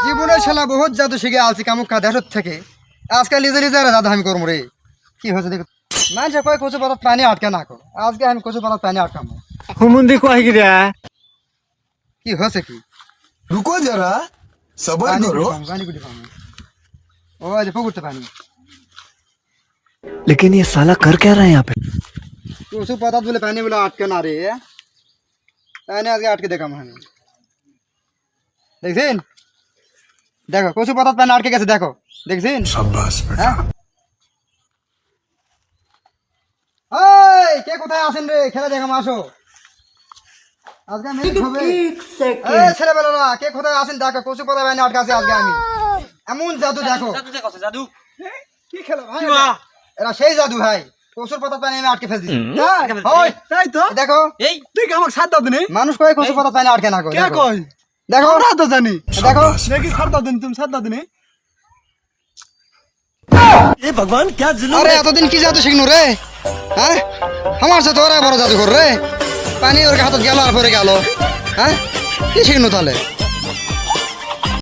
জীবনে শালা বহুত জাদু শিখে আলছি কামুক কা দেশত থেকে আজকে লিজে লিজে জাদু আমি করবো রে কি হয়েছে দেখো মানুষে কয় কচু পাতা পানি আটকে না কর আজকে আমি কচু পাতা পানি আটকামো হুমুন্দি কয় গিরা কি হয়েছে কি रुको जरा सबर পানি करो পানি কুটি পানি ও যে পুকুরতে পানি लेकिन ये साला कर क्या रहा है यहाँ पे কচু পাতা বলে পানি বলে আটকে না রে পানি আজকে আটকে দেখাম আমি দেখছেন দেখো কচু পাতা পানি আটকে গেছে দেখো দেখছেন शाबाश হ্যাঁ এই কে কোথায় আছেন রে খেলা দেখাম আসো আজকে আমি হবে এই ছেলেবেলারা কে কোথায় আছেন দেখো কচু পাতা পানি আটকে আছে আজকে আমি এমন জাদু দেখো জাদু কি খেলা ভাই এরা সেই জাদু ভাই কচুর পাতা পানি আমি আটকে ফেল দিছি ওই তাই তো দেখো এই তুই কি আমাকে সাথ দাও দিনি মানুষ কয় কচু পাতা পানি আটকে না কয় কে দেখো। কই দেখো আমরা তো জানি দেখো দেখি সাথ দাও দিন তুমি সাথ দাও দিনি ये भगवान क्या जुलूम আরে এতদিন কি জাদু শিখনু রে হ্যাঁ আমার সাথে ওরা বড় জাদু কর রে পানি ওর হাতত গেল আর পরে গেল হ্যাঁ কি শিখনু তাহলে